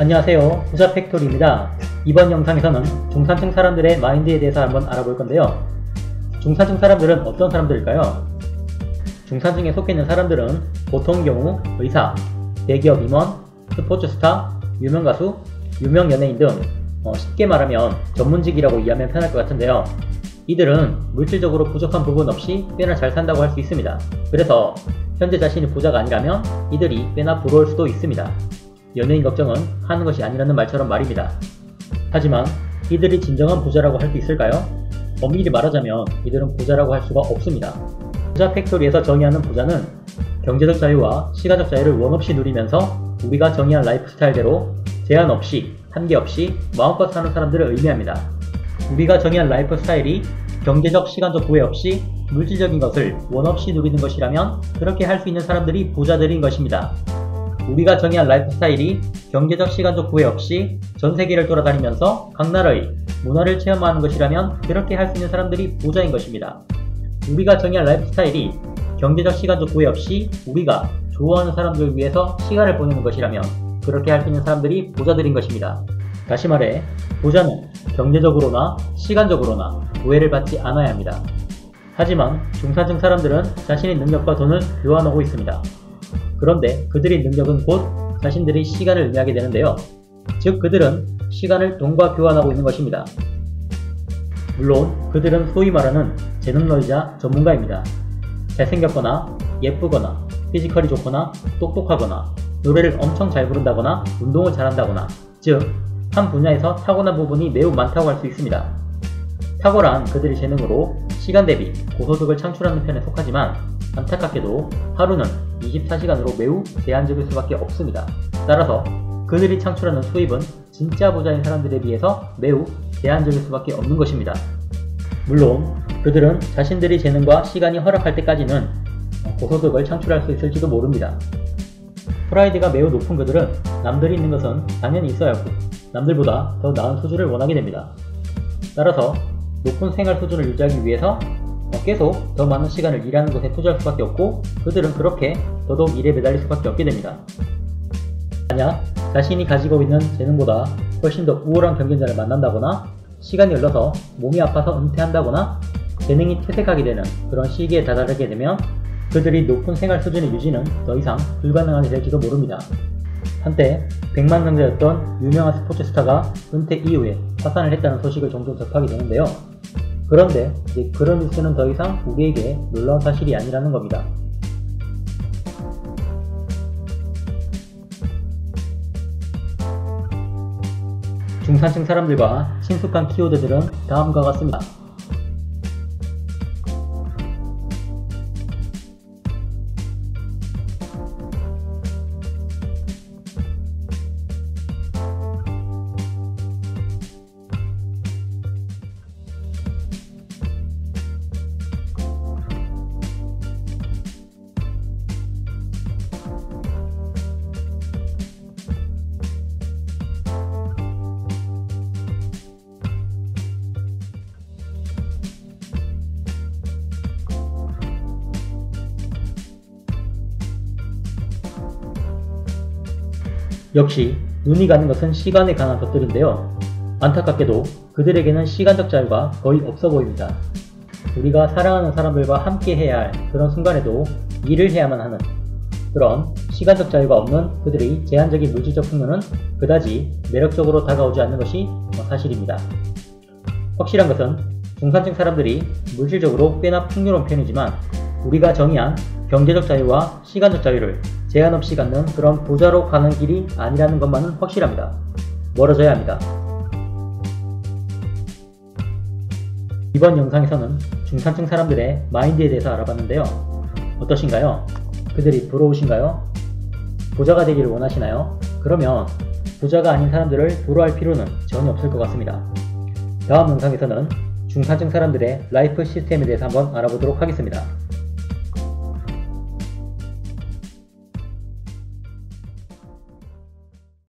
안녕하세요, 부자 팩토리입니다. 이번 영상에서는 중산층 사람들의 마인드에 대해서 한번 알아볼 건데요. 중산층 사람들은 어떤 사람들일까요? 중산층에 속해 있는 사람들은 보통 경우 의사, 대기업 임원, 스포츠 스타, 유명 가수, 유명 연예인 등 쉽게 말하면 전문직이라고 이해하면 편할 것 같은데요. 이들은 물질적으로 부족한 부분 없이 꽤나 잘 산다고 할 수 있습니다. 그래서 현재 자신이 부자가 아니라면 이들이 꽤나 부러울 수도 있습니다. 연예인 걱정은 하는 것이 아니라는 말처럼 말입니다. 하지만 이들이 진정한 부자라고 할 수 있을까요? 엄밀히 말하자면 이들은 부자라고 할 수가 없습니다. 부자 팩토리에서 정의하는 부자는 경제적 자유와 시간적 자유를 원없이 누리면서 우리가 정의한 라이프 스타일대로 제한 없이, 한계 없이 마음껏 사는 사람들을 의미합니다. 우리가 정의한 라이프 스타일이 경제적, 시간적 구애 없이 물질적인 것을 원없이 누리는 것이라면 그렇게 할 수 있는 사람들이 부자들인 것입니다. 우리가 정의한 라이프 스타일이 경제적, 시간적 구애 없이 전 세계를 돌아다니면서 각 나라의 문화를 체험하는 것이라면 그렇게 할 수 있는 사람들이 부자인 것입니다. 우리가 정의한 라이프 스타일이 경제적, 시간적 구애 없이 우리가 좋아하는 사람들을 위해서 시간을 보내는 것이라면 그렇게 할 수 있는 사람들이 부자들인 것입니다. 다시 말해, 부자는 경제적으로나 시간적으로나 구애를 받지 않아야 합니다. 하지만 중산층 사람들은 자신의 능력과 돈을 교환하고 있습니다. 그런데 그들의 능력은 곧 자신들의 시간을 의미하게 되는데요. 즉 그들은 시간을 돈과 교환하고 있는 것입니다. 물론 그들은 소위 말하는 재능러이자 전문가입니다. 잘생겼거나 예쁘거나 피지컬이 좋거나 똑똑하거나 노래를 엄청 잘 부른다거나 운동을 잘한다거나, 즉 한 분야에서 타고난 부분이 매우 많다고 할 수 있습니다. 탁월한 그들의 재능으로 시간 대비 고소득을 창출하는 편에 속하지만 안타깝게도 하루는 24시간으로 매우 제한적일 수밖에 없습니다. 따라서 그들이 창출하는 수입은 진짜 부자인 사람들에 비해서 매우 제한적일 수밖에 없는 것입니다. 물론 그들은 자신들의 재능과 시간이 허락할 때까지는 고소득을 창출할 수 있을지도 모릅니다. 프라이드가 매우 높은 그들은 남들이 있는 것은 당연히 있어야 하고 남들보다 더 나은 수준을 원하게 됩니다. 따라서 높은 생활 수준을 유지하기 위해서 계속 더 많은 시간을 일하는 것에 투자할 수밖에 없고 그들은 그렇게 더더욱 일에 매달릴 수밖에 없게 됩니다. 만약 자신이 가지고 있는 재능보다 훨씬 더 우월한 경쟁자를 만난다거나 시간이 흘러서 몸이 아파서 은퇴한다거나 재능이 퇴색하게 되는 그런 시기에 다다르게 되면 그들이 높은 생활 수준의 유지는 더 이상 불가능하게 될지도 모릅니다. 한때 백만장자였던 유명한 스포츠 스타가 은퇴 이후에 파산을 했다는 소식을 종종 접하게 되는데요. 그런데 이제 그런 뉴스는 더 이상 우리에게 놀라운 사실이 아니라는 겁니다. 중산층 사람들과 친숙한 키워드들은 다음과 같습니다. 역시 눈이 가는 것은 시간에 관한 것들인데요. 안타깝게도 그들에게는 시간적 자유가 거의 없어 보입니다. 우리가 사랑하는 사람들과 함께 해야 할 그런 순간에도 일을 해야만 하는 그런 시간적 자유가 없는 그들의 제한적인 물질적 풍요는 그다지 매력적으로 다가오지 않는 것이 사실입니다. 확실한 것은 중산층 사람들이 물질적으로 꽤나 풍요로운 편이지만 우리가 정의한 경제적 자유와 시간적 자유를 제한 없이 갖는 그런 부자로 가는 길이 아니라는 것만은 확실합니다. 멀어져야 합니다. 이번 영상에서는 중산층 사람들의 마인드에 대해서 알아봤는데요. 어떠신가요? 그들이 부러우신가요? 부자가 되기를 원하시나요? 그러면 부자가 아닌 사람들을 부러워할 필요는 전혀 없을 것 같습니다. 다음 영상에서는 중산층 사람들의 라이프 시스템에 대해서 한번 알아보도록 하겠습니다.